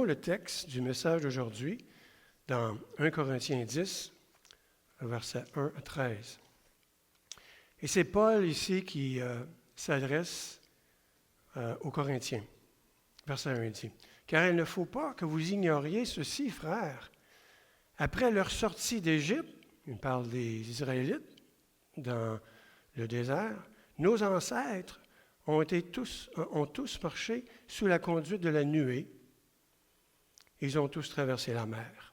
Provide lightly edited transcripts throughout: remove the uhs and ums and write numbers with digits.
le texte du message d'aujourd'hui dans 1 Corinthiens 10, versets 1 à 13. Et c'est Paul ici qui s'adresse aux Corinthiens. Verset 1 dit, « Car il ne faut pas que vous ignoriez ceci, frères. Après leur sortie d'Égypte, il parle des Israélites, dans le désert, nos ancêtres ont tous marché sous la conduite de la nuée. Ils ont tous traversé la mer.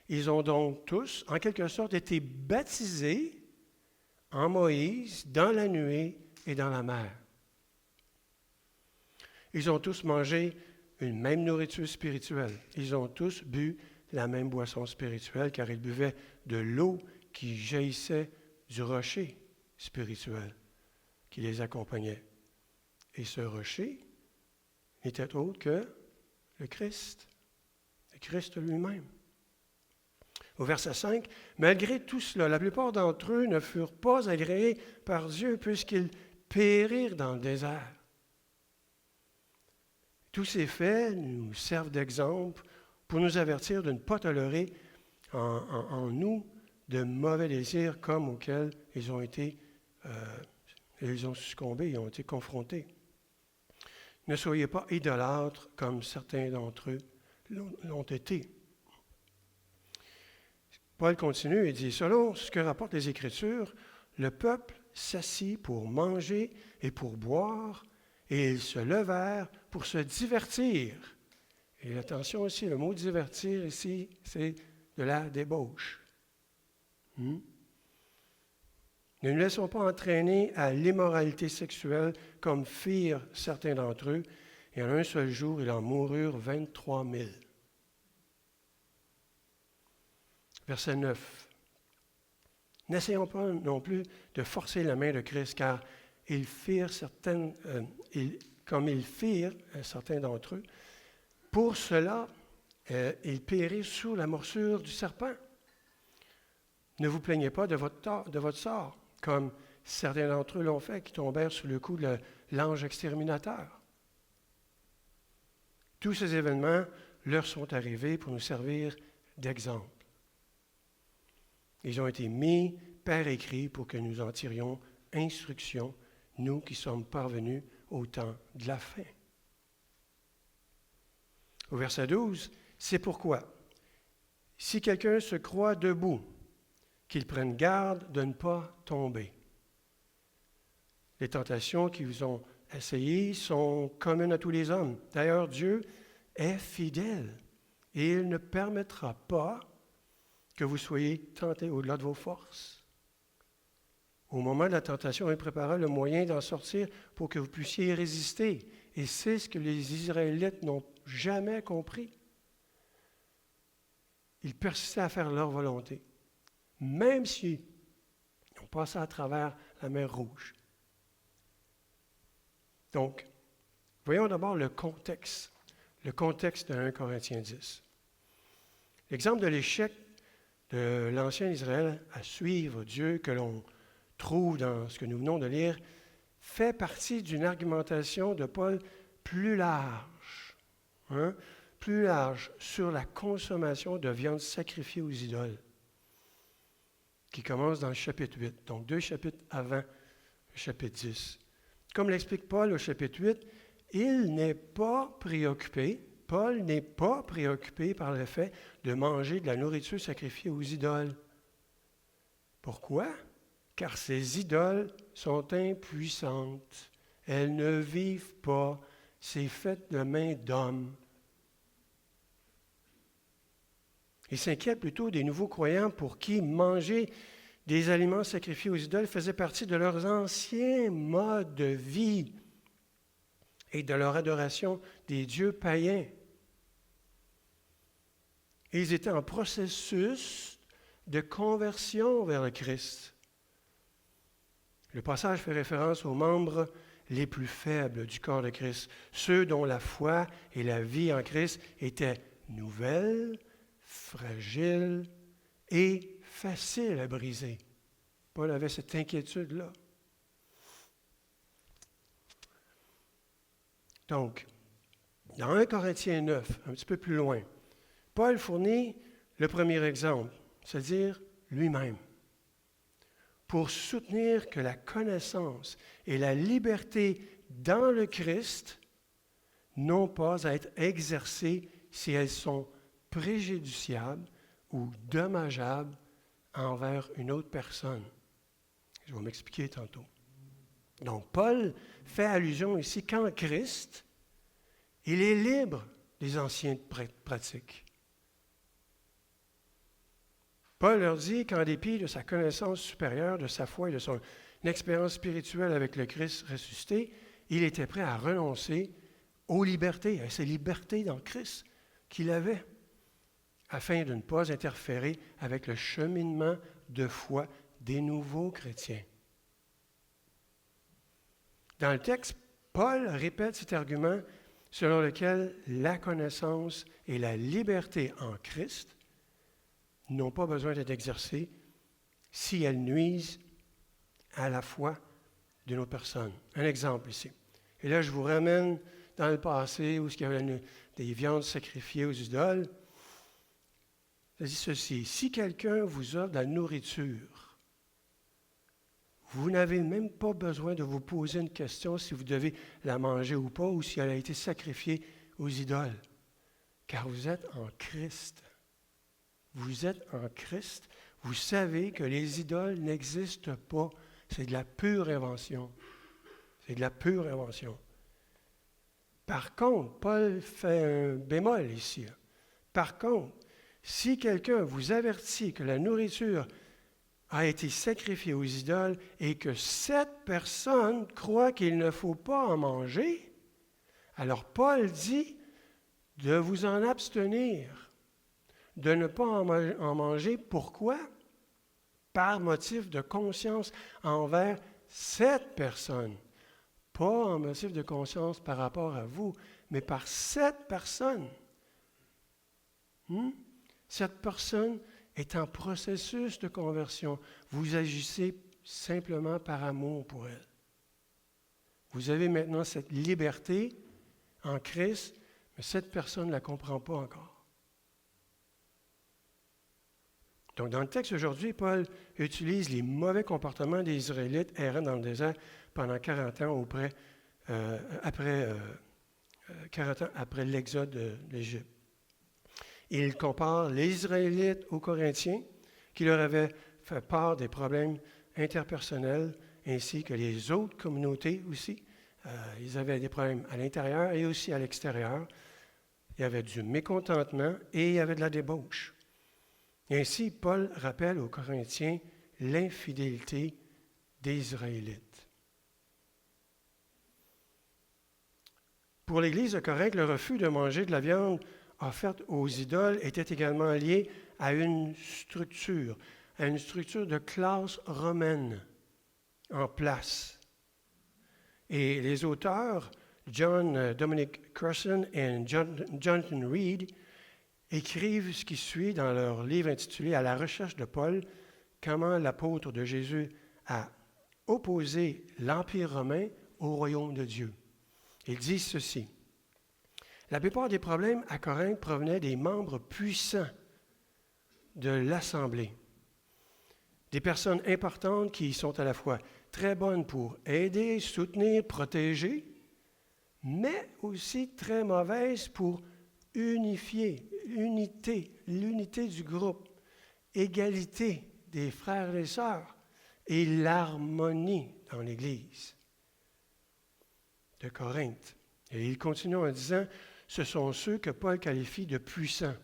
Ils ont donc tous, en quelque sorte, été baptisés en Moïse, dans la nuée et dans la mer. Ils ont tous mangé une même nourriture spirituelle. Ils ont tous bu la même boisson spirituelle, car ils buvaient de l'eau qui jaillissait du rocher spirituel qui les accompagnait. Et ce rocher n'était autre que le Christ lui-même. Au verset 5, « Malgré tout cela, la plupart d'entre eux ne furent pas agréés par Dieu puisqu'ils périrent dans le désert. » Tous ces faits nous servent d'exemple pour nous avertir de ne pas tolérer en nous de mauvais désirs comme auxquels ils ont succombé, ils ont été confrontés. Ne soyez pas idolâtres comme certains d'entre eux l'ont été. Paul continue et dit, « Selon ce que rapportent les Écritures, le peuple s'assit pour manger et pour boire, et ils se levèrent pour se divertir. » Et attention aussi, le mot « divertir » ici, c'est de la débauche. Ne nous laissons pas entraîner à l'immoralité sexuelle comme firent certains d'entre eux, et en un seul jour, il en moururent 23 000. Verset 9. N'essayons pas non plus de forcer la main de Christ, car comme ils firent, certains d'entre eux, pour cela, ils périrent sous la morsure du serpent. Ne vous plaignez pas de votre sort, comme certains d'entre eux l'ont fait, qui tombèrent sous le coup de l'ange exterminateur. Tous ces événements leur sont arrivés pour nous servir d'exemple. Ils ont été mis par écrit pour que nous en tirions instruction, nous qui sommes parvenus au temps de la fin. Au verset 12, c'est pourquoi, si quelqu'un se croit debout, qu'il prenne garde de ne pas tomber. Les tentations qui vous ont essayées sont communes à tous les hommes. D'ailleurs, Dieu est fidèle et il ne permettra pas que vous soyez tentés au-delà de vos forces. Au moment de la tentation, il prépara le moyen d'en sortir pour que vous puissiez résister. Et c'est ce que les Israélites n'ont jamais compris. Ils persistaient à faire leur volonté, même s'ils ont passé à travers la mer Rouge. Donc, voyons d'abord le contexte de 1 Corinthiens 10. L'exemple de l'échec de l'ancien Israël à suivre Dieu que l'on trouve dans ce que nous venons de lire fait partie d'une argumentation de Paul plus large, plus large sur la consommation de viande sacrifiée aux idoles, qui commence dans le chapitre 8, donc 2 chapitres avant le chapitre 10. Comme l'explique Paul au chapitre 8, Paul n'est pas préoccupé par le fait de manger de la nourriture sacrifiée aux idoles. Pourquoi? Car ces idoles sont impuissantes. Elles ne vivent pas. C'est fait de main d'homme. Il s'inquiète plutôt des nouveaux croyants pour qui manger des aliments sacrifiés aux idoles faisait partie de leurs anciens modes de vie et de leur adoration des dieux païens. Et ils étaient en processus de conversion vers le Christ. Le passage fait référence aux membres les plus faibles du corps de Christ, ceux dont la foi et la vie en Christ étaient nouvelles, fragiles et faciles à briser. Paul avait cette inquiétude-là. Donc, Dans 1 Corinthiens 9, un petit peu plus loin, Paul fournit le premier exemple, c'est-à-dire lui-même, pour soutenir que la connaissance et la liberté dans le Christ n'ont pas à être exercées si elles sont préjudiciables ou dommageables envers une autre personne. Je vais m'expliquer tantôt. Donc, Paul fait allusion ici qu'en Christ, il est libre des anciennes pratiques. Paul leur dit qu'en dépit de sa connaissance supérieure, de sa foi et de son expérience spirituelle avec le Christ ressuscité, il était prêt à renoncer aux libertés, à ces libertés dans Christ qu'il avait, afin de ne pas interférer avec le cheminement de foi des nouveaux chrétiens. Dans le texte, Paul répète cet argument selon lequel la connaissance et la liberté en Christ n'ont pas besoin d'être exercées si elles nuisent à la foi d'une autre personne. Un exemple ici. Et là, je vous ramène dans le passé où il y avait des viandes sacrifiées aux idoles. Ça dit ceci, si quelqu'un vous offre de la nourriture, vous n'avez même pas besoin de vous poser une question si vous devez la manger ou pas, ou si elle a été sacrifiée aux idoles, car vous êtes en Christ. Vous êtes en Christ. Vous savez que les idoles n'existent pas. C'est de la pure invention. C'est de la pure invention. Par contre, Paul fait un bémol ici. Par contre, si quelqu'un vous avertit que la nourriture a été sacrifiée aux idoles et que cette personne croit qu'il ne faut pas en manger, alors Paul dit de vous en abstenir, de ne pas en manger. Pourquoi? Par motif de conscience envers cette personne. Pas en motif de conscience par rapport à vous, mais par cette personne. Cette personne est en processus de conversion. Vous agissez simplement par amour pour elle. Vous avez maintenant cette liberté en Christ, mais cette personne ne la comprend pas encore. Donc, dans le texte aujourd'hui, Paul utilise les mauvais comportements des Israélites errant dans le désert pendant 40 ans après 40 ans après l'exode de l'Égypte. Il compare les Israélites aux Corinthiens qui leur avaient fait part des problèmes interpersonnels ainsi que les autres communautés aussi. Ils avaient des problèmes à l'intérieur et aussi à l'extérieur. Il y avait du mécontentement et il y avait de la débauche. Et ainsi, Paul rappelle aux Corinthiens l'infidélité des Israélites. Pour l'Église de Corinthe, le refus de manger de la viande offerte aux idoles était également lié à une structure de classe romaine en place. Et les auteurs, John Dominic Crossan et Jonathan Reed, écrivent ce qui suit dans leur livre intitulé « À la recherche de Paul, comment l'apôtre de Jésus a opposé l'Empire romain au royaume de Dieu ». Ils disent ceci. La plupart des problèmes à Corinthe provenaient des membres puissants de l'Assemblée. Des personnes importantes qui sont à la fois très bonnes pour aider, soutenir, protéger, mais aussi très mauvaises pour unifier, l'unité du groupe, égalité des frères et sœurs et l'harmonie dans l'Église de Corinthe. Et il continue en disant, ce sont ceux que Paul qualifie de puissants,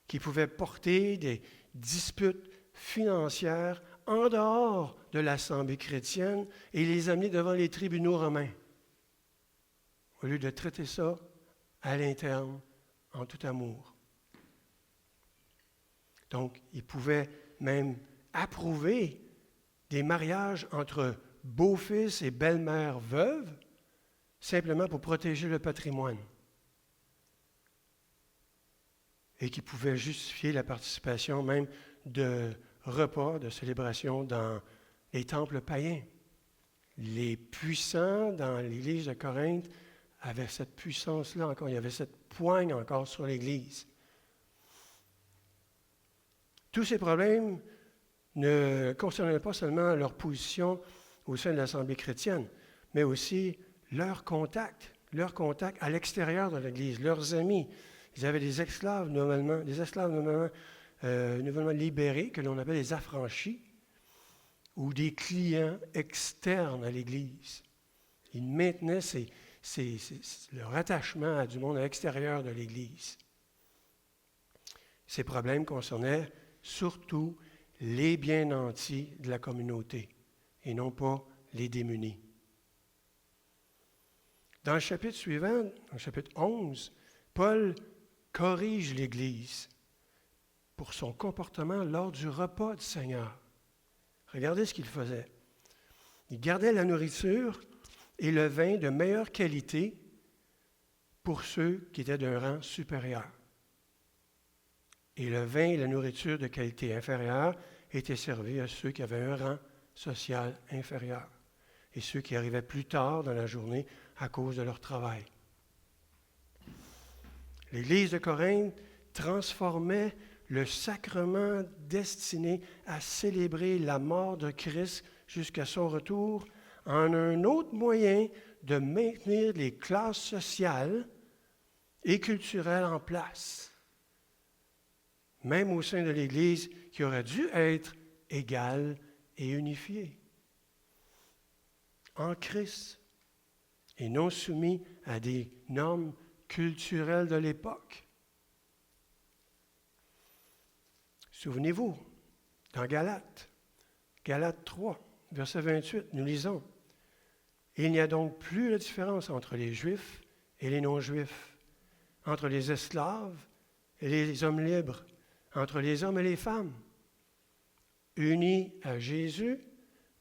qui pouvaient porter des disputes financières en dehors de l'Assemblée chrétienne et les amener devant les tribunaux romains, au lieu de traiter ça à l'interne, en tout amour. Donc, ils pouvaient même approuver des mariages entre beau-fils et belle-mère veuve, simplement pour protéger le patrimoine. Et qui pouvaient justifier la participation même de repas, de célébrations dans les temples païens. Les puissants dans l'Église de Corinthe avait cette puissance-là encore, il y avait cette poigne encore sur l'Église. Tous ces problèmes ne concernaient pas seulement leur position au sein de l'Assemblée chrétienne, mais aussi leur contact à l'extérieur de l'Église, leurs amis. Ils avaient des esclaves nouvellement libérés, que l'on appelle les affranchis, ou des clients externes à l'Église. Ils maintenaient leur attachement à du monde à l'extérieur de l'Église. Ces problèmes concernaient surtout les bien nantis de la communauté et non pas les démunis. Dans le chapitre suivant, dans le chapitre 11, Paul corrige l'Église pour son comportement lors du repas du Seigneur. Regardez ce qu'il faisait. Il gardait la nourriture et le vin de meilleure qualité pour ceux qui étaient d'un rang supérieur. Et le vin et la nourriture de qualité inférieure étaient servis à ceux qui avaient un rang social inférieur et ceux qui arrivaient plus tard dans la journée à cause de leur travail. L'Église de Corinthe transformait le sacrement destiné à célébrer la mort de Christ jusqu'à son retour en un autre moyen de maintenir les classes sociales et culturelles en place, même au sein de l'Église qui aurait dû être égale et unifiée en Christ et non soumis à des normes culturelles de l'époque. Souvenez-vous, dans Galates 3, verset 28, nous lisons « Il n'y a donc plus de différence entre les Juifs et les non-Juifs, entre les esclaves et les hommes libres, entre les hommes et les femmes. Unis à Jésus,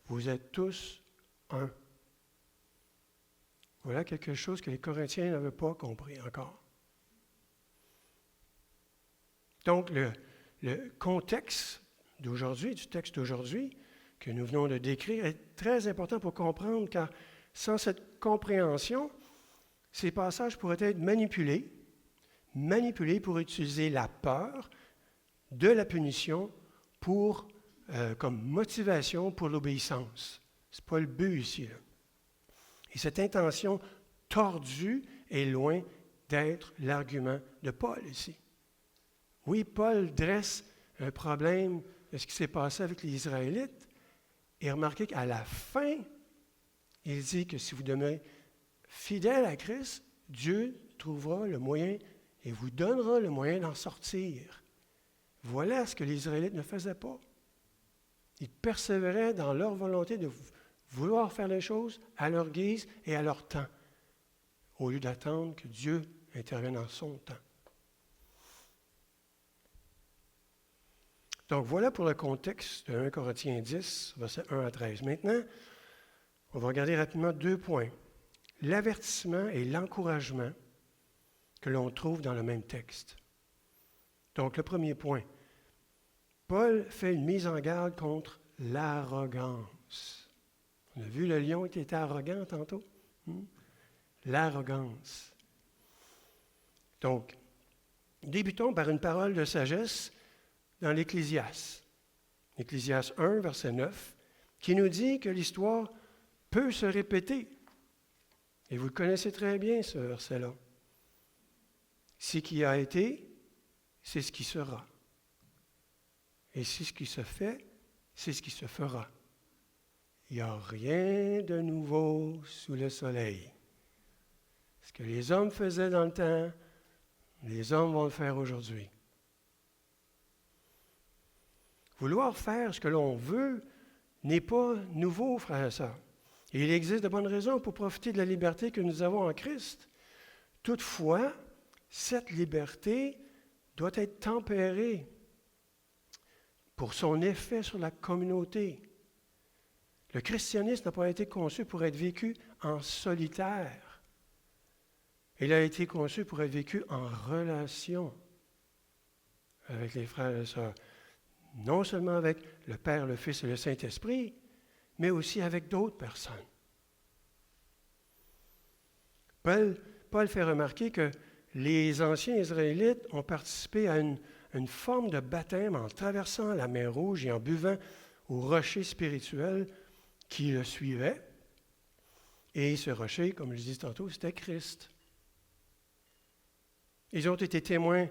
vous êtes tous un. » Voilà quelque chose que les Corinthiens n'avaient pas compris encore. Donc, le contexte d'aujourd'hui, du texte d'aujourd'hui, que nous venons de décrire, est très important pour comprendre, car sans cette compréhension, ces passages pourraient être manipulés pour utiliser la peur de la punition comme motivation pour l'obéissance. Ce n'est pas le but ici, là. Et cette intention tordue est loin d'être l'argument de Paul ici. Oui, Paul dresse un problème de ce qui s'est passé avec les Israélites, et remarquez qu'à la fin, il dit que si vous demeurez fidèle à Christ, Dieu trouvera le moyen et vous donnera le moyen d'en sortir. Voilà ce que les Israélites ne faisaient pas. Ils persévéraient dans leur volonté de vouloir faire les choses à leur guise et à leur temps, au lieu d'attendre que Dieu intervienne en son temps. Donc voilà pour le contexte de 1 Corinthiens 10, versets 1 à 13. Maintenant, on va regarder rapidement 2 points. L'avertissement et l'encouragement que l'on trouve dans le même texte. Donc le premier point, Paul fait une mise en garde contre l'arrogance. On a vu le lion qui était arrogant tantôt. L'arrogance. Donc, débutons par une parole de sagesse dans l'Ecclésiaste. Ecclésiaste 1, verset 9, qui nous dit que l'histoire peut se répéter. Et vous le connaissez très bien, ce verset-là. Ce qui a été, c'est ce qui sera. Et si ce qui se fait, c'est ce qui se fera. Il n'y a rien de nouveau sous le soleil. Ce que les hommes faisaient dans le temps, les hommes vont le faire aujourd'hui. Vouloir faire ce que l'on veut n'est pas nouveau, frères et sœurs. Et il existe de bonnes raisons pour profiter de la liberté que nous avons en Christ. Toutefois, cette liberté doit être tempérée pour son effet sur la communauté. Le christianisme n'a pas été conçu pour être vécu en solitaire. Il a été conçu pour être vécu en relation avec les frères et sœurs. Non seulement avec le Père, le Fils et le Saint-Esprit, mais aussi avec d'autres personnes. Paul Paul fait remarquer que les anciens Israélites ont participé à une forme de baptême en traversant la mer Rouge et en buvant au rocher spirituel qui le suivait. Et ce rocher, comme je disais tantôt, c'était Christ. Ils ont été témoins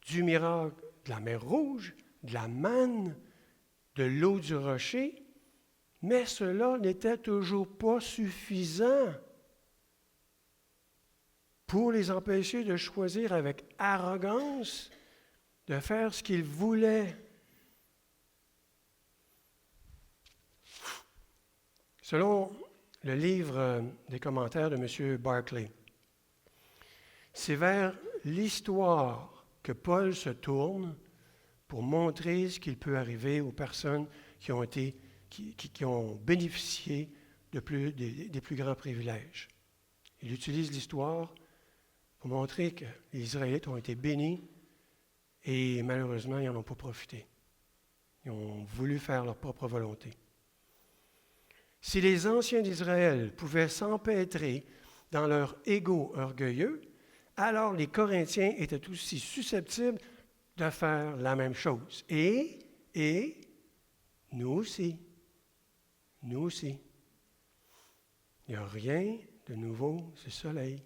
du miracle de la mer Rouge, de la manne, de l'eau du rocher, mais cela n'était toujours pas suffisant pour les empêcher de choisir avec arrogance de faire ce qu'ils voulaient. Selon le livre des commentaires de M. Barclay, c'est vers l'histoire que Paul se tourne pour montrer ce qu'il peut arriver aux personnes qui ont bénéficié des plus grands privilèges. Il utilise l'histoire pour montrer que les Israélites ont été bénis et malheureusement, ils n'en ont pas profité. Ils ont voulu faire leur propre volonté. Si les anciens d'Israël pouvaient s'empêtrer dans leur ego orgueilleux, alors les Corinthiens étaient aussi susceptibles de faire la même chose. Et nous aussi. Nous aussi. Il n'y a rien de nouveau sous le soleil.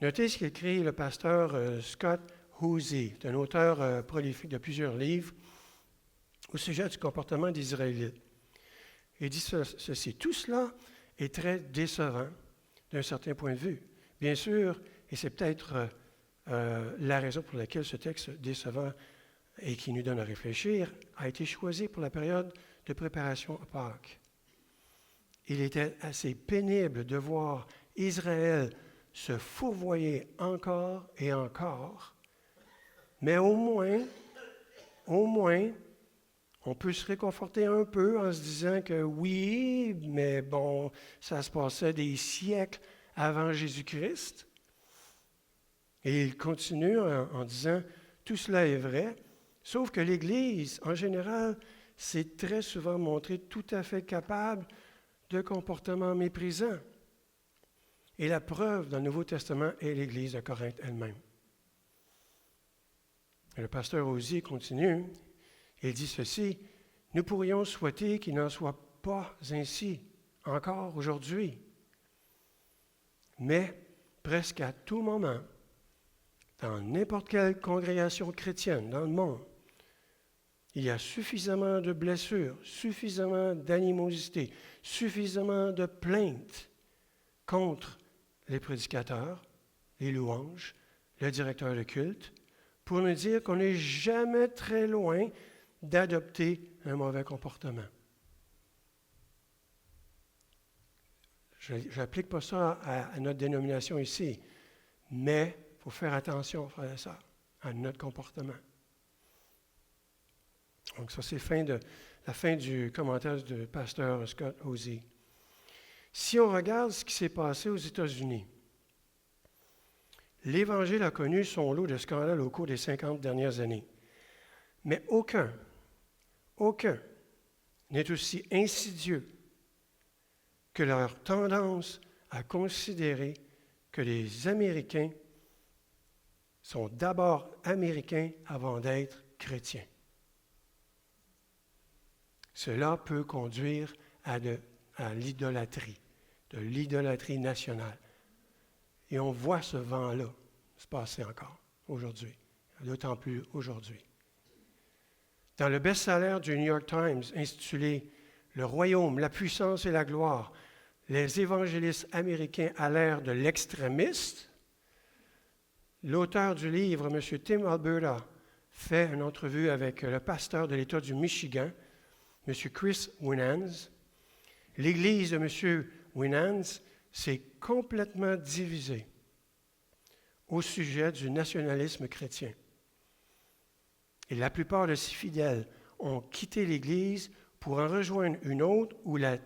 Notez ce qu'écrit le pasteur Scott Housey, un auteur prolifique de plusieurs livres au sujet du comportement des Israélites. Il dit ceci: tout cela est très décevant d'un certain point de vue. Bien sûr, et c'est peut-être la raison pour laquelle ce texte décevant et qui nous donne à réfléchir a été choisi pour la période de préparation à Pâques. Il était assez pénible de voir Israël se fourvoyer encore et encore, mais au moins, on peut se réconforter un peu en se disant que oui, mais bon, ça se passait des siècles avant Jésus-Christ. Et il continue en disant, tout cela est vrai, sauf que l'Église, en général, s'est très souvent montrée tout à fait capable de comportements méprisants. Et la preuve dans le Nouveau Testament est l'Église de Corinthe elle-même. Et le pasteur Housey continue, il dit ceci: nous pourrions souhaiter qu'il n'en soit pas ainsi encore aujourd'hui. Mais presque à tout moment, dans n'importe quelle congrégation chrétienne dans le monde, il y a suffisamment de blessures, suffisamment d'animosité, suffisamment de plaintes contre les prédicateurs, les louanges, le directeur de culte, pour nous dire qu'on n'est jamais très loin d'adopter un mauvais comportement. Je n'applique pas ça à notre dénomination ici, mais il faut faire attention, frères et sœurs, à notre comportement. Donc ça, c'est la fin du commentaire du pasteur Scott Housey. Si on regarde ce qui s'est passé aux États-Unis, l'Évangile a connu son lot de scandales au cours des 50 dernières années. Mais aucun n'est aussi insidieux que leur tendance à considérer que les Américains sont d'abord Américains avant d'être chrétiens. Cela peut conduire à l'idolâtrie, de l'idolâtrie nationale. Et on voit ce vent-là se passer encore aujourd'hui, d'autant plus aujourd'hui. Dans le best-seller du New York Times intitulé « Le royaume, la puissance et la gloire, les évangélistes américains à l'ère de l'extrémiste », l'auteur du livre, M. Tim Alberta, fait une entrevue avec le pasteur de l'État du Michigan, M. Chris Winans. L'Église de M. Winans s'est complètement divisée au sujet du nationalisme chrétien. Et la plupart de ses fidèles ont quitté l'Église pour en rejoindre une autre où la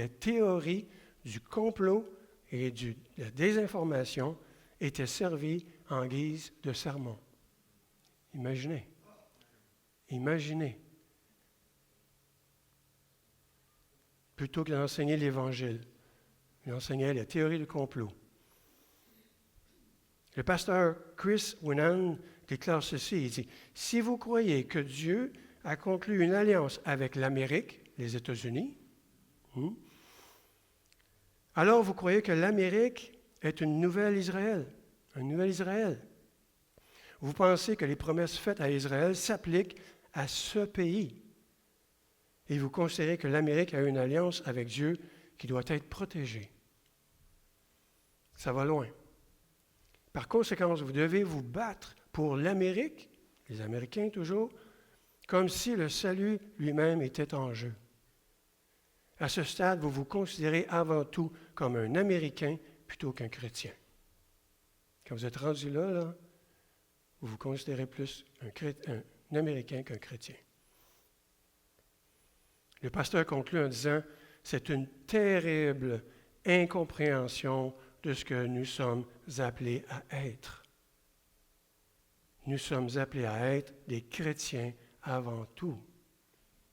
théorie du complot et de la désinformation était servie en guise de sermon. Imaginez. Plutôt que d'enseigner l'Évangile. Il enseignait la théorie du complot. Le pasteur Chris Winnan déclare ceci, il dit, « Si vous croyez que Dieu a conclu une alliance avec l'Amérique, les États-Unis, alors vous croyez que l'Amérique est une nouvelle Israël, un nouvel Israël. Vous pensez que les promesses faites à Israël s'appliquent à ce pays. Et vous considérez que l'Amérique a une alliance avec Dieu qui doit être protégée. Ça va loin. Par conséquent, vous devez vous battre pour l'Amérique, les Américains toujours, comme si le salut lui-même était en jeu. À ce stade, vous vous considérez avant tout comme un Américain plutôt qu'un chrétien. Quand vous êtes rendu là, vous vous considérez plus un Américain qu'un chrétien. Le pasteur conclut en disant, c'est une terrible incompréhension de ce que nous sommes appelés à être. Nous sommes appelés à être des chrétiens avant tout.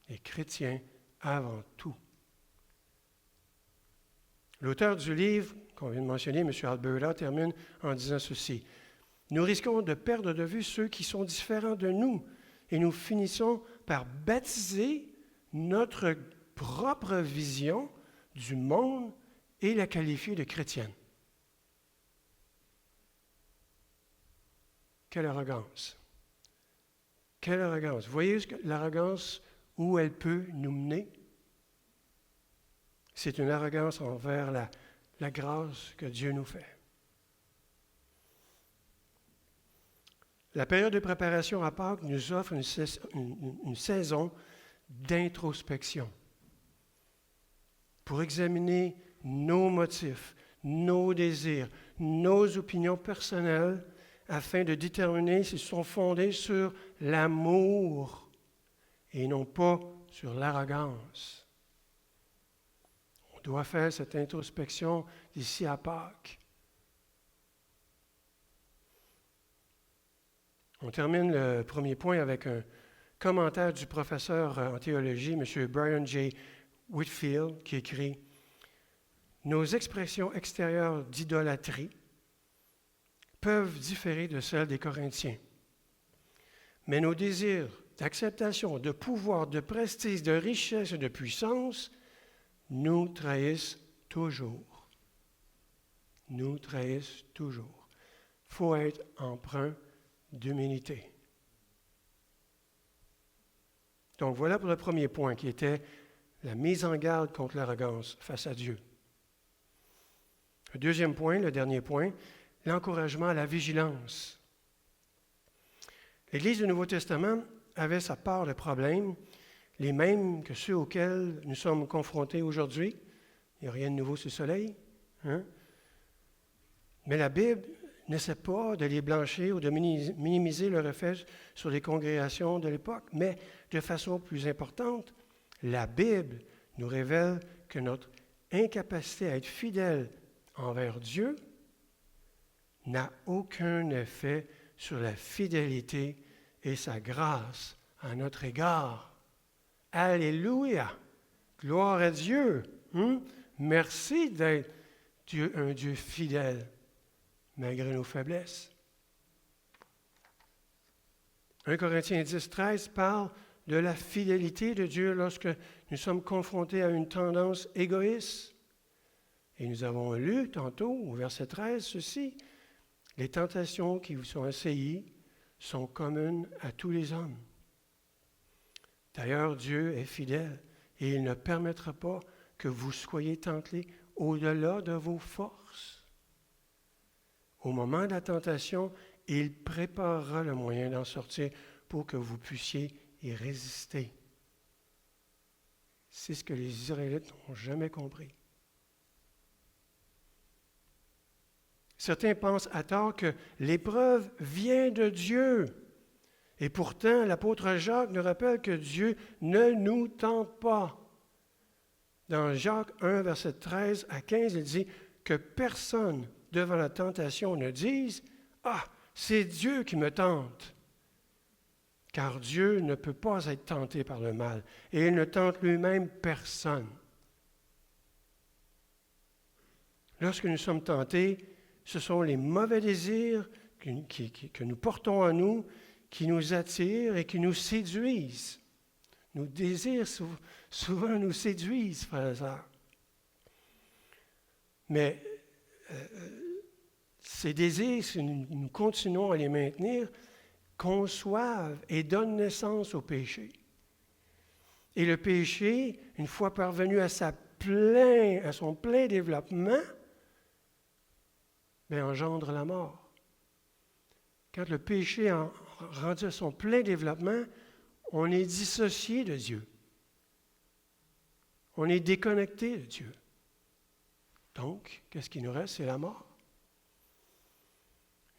Des chrétiens avant tout. L'auteur du livre qu'on vient de mentionner, M. Alberta, termine en disant ceci. Nous risquons de perdre de vue ceux qui sont différents de nous et nous finissons par baptiser notre propre vision du monde et la qualifier de chrétienne. Quelle arrogance! Quelle arrogance! Vous voyez l'arrogance où elle peut nous mener? C'est une arrogance envers la grâce que Dieu nous fait. La période de préparation à Pâques nous offre une saison d'introspection pour examiner nos motifs, nos désirs, nos opinions personnelles afin de déterminer s'ils sont fondés sur l'amour et non pas sur l'arrogance. On doit faire cette introspection d'ici à Pâques. On termine le premier point avec un commentaire du professeur en théologie, M. Brian J. Whitfield, qui écrit « Nos expressions extérieures d'idolâtrie peuvent différer de celles des Corinthiens, mais nos désirs d'acceptation, de pouvoir, de prestige, de richesse et de puissance nous trahissent toujours. Nous trahissent toujours. Il faut être empreint d'humilité. Donc voilà pour le premier point qui était la mise en garde contre l'arrogance face à Dieu. Le deuxième point, le dernier point, l'encouragement à la vigilance. L'Église du Nouveau Testament avait sa part de problèmes, les mêmes que ceux auxquels nous sommes confrontés aujourd'hui. Il n'y a rien de nouveau sous le soleil. Mais la Bible n'essaie pas de les blanchir ou de minimiser leur effet sur les congrégations de l'époque, mais de façon plus importante, la Bible nous révèle que notre incapacité à être fidèle envers Dieu n'a aucun effet sur la fidélité et sa grâce à notre égard. Alléluia! Gloire à Dieu! Merci d'être un Dieu fidèle, malgré nos faiblesses. 1 Corinthiens 10, 13 parle de la fidélité de Dieu lorsque nous sommes confrontés à une tendance égoïste. Et nous avons lu tantôt, au verset 13, ceci. Les tentations qui vous sont essayées sont communes à tous les hommes. D'ailleurs, Dieu est fidèle et il ne permettra pas que vous soyez tentés au-delà de vos forces. Au moment de la tentation, il préparera le moyen d'en sortir pour que vous puissiez y résister. C'est ce que les Israélites n'ont jamais compris. Certains pensent à tort que l'épreuve vient de Dieu. Et pourtant, l'apôtre Jacques nous rappelle que Dieu ne nous tente pas. Dans Jacques 1, verset 13 à 15, il dit que personne devant la tentation ne dise « Ah, c'est Dieu qui me tente ». Car Dieu ne peut pas être tenté par le mal et il ne tente lui-même personne. Lorsque nous sommes tentés, ce sont les mauvais désirs que nous portons en nous qui nous attirent et qui nous séduisent. Nos désirs souvent nous séduisent, frères et sœurs. Mais ces désirs, si nous continuons à les maintenir, conçoivent et donnent naissance au péché. Et le péché, une fois parvenu à son plein développement, engendre la mort. Quand le péché a rendu à son plein développement, on est dissocié de Dieu. On est déconnecté de Dieu. Donc, qu'est-ce qui nous reste? C'est la mort.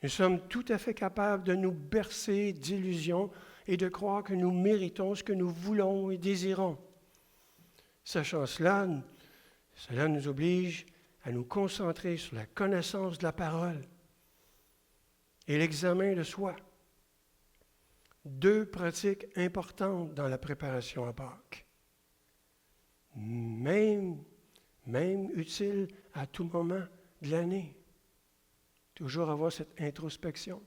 Nous sommes tout à fait capables de nous bercer d'illusions et de croire que nous méritons ce que nous voulons et désirons. Sachant cela nous oblige à nous concentrer sur la connaissance de la parole et l'examen de soi. 2 pratiques importantes dans la préparation à Pâques. Même utiles à tout moment de l'année. Toujours avoir cette introspection.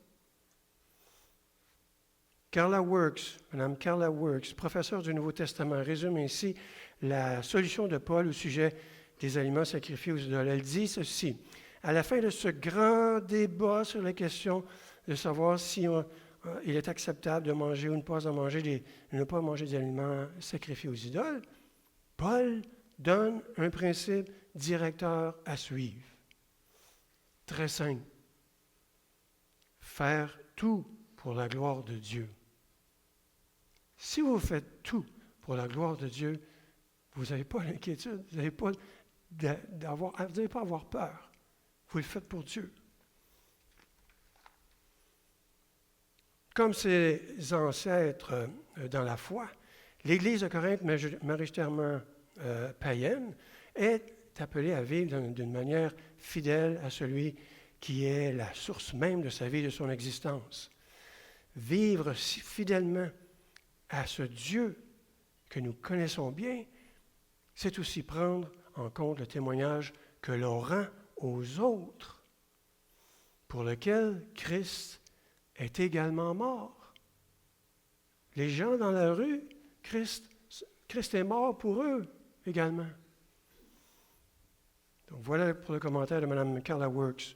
Mme Carla Works, professeure du Nouveau Testament, résume ainsi la solution de Paul au sujet des aliments sacrifiés aux idoles. Elle dit ceci: à la fin de ce grand débat sur la question de savoir si il est acceptable de manger ou ne pas manger des aliments sacrifiés aux idoles, Paul donne un principe directeur à suivre. Très simple. Faire tout pour la gloire de Dieu. Si vous faites tout pour la gloire de Dieu, vous n'avez pas l'inquiétude, vous n'avez pas à avoir peur. Vous le faites pour Dieu. Comme ses ancêtres dans la foi, l'Église de Corinthe, majoritairement païenne, est appelée à vivre d'une manière fidèle à celui qui est la source même de sa vie, de son existence. Vivre si fidèlement à ce Dieu que nous connaissons bien, c'est aussi prendre en compte le témoignage que l'on rend aux autres, pour lequel Christ est également mort. Les gens dans la rue, Christ est mort pour eux également. Donc voilà pour le commentaire de Mme Carla Works.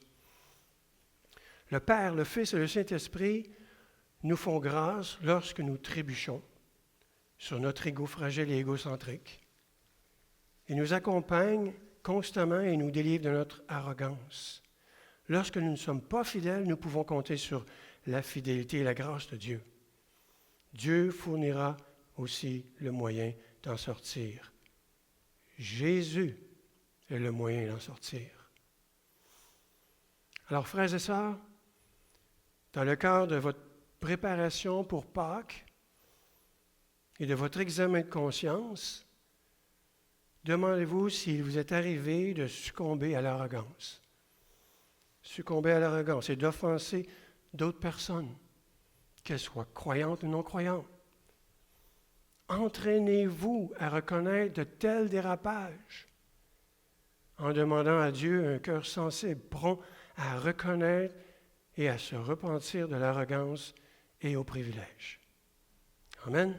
Le Père, le Fils et le Saint-Esprit nous font grâce lorsque nous trébuchons sur notre ego fragile et égocentrique. Ils nous accompagnent constamment et nous délivrent de notre arrogance. Lorsque nous ne sommes pas fidèles, nous pouvons compter sur la fidélité et la grâce de Dieu. Dieu fournira aussi le moyen d'en sortir. Jésus est le moyen d'en sortir. Alors, frères et sœurs, dans le cadre de votre préparation pour Pâques et de votre examen de conscience, demandez-vous s'il vous est arrivé de succomber à l'arrogance. Succomber à l'arrogance et d'offenser d'autres personnes, qu'elles soient croyantes ou non croyantes. Entraînez-vous à reconnaître de tels dérapages en demandant à Dieu un cœur sensible, prompt à reconnaître et à se repentir de l'arrogance et au privilège. Amen.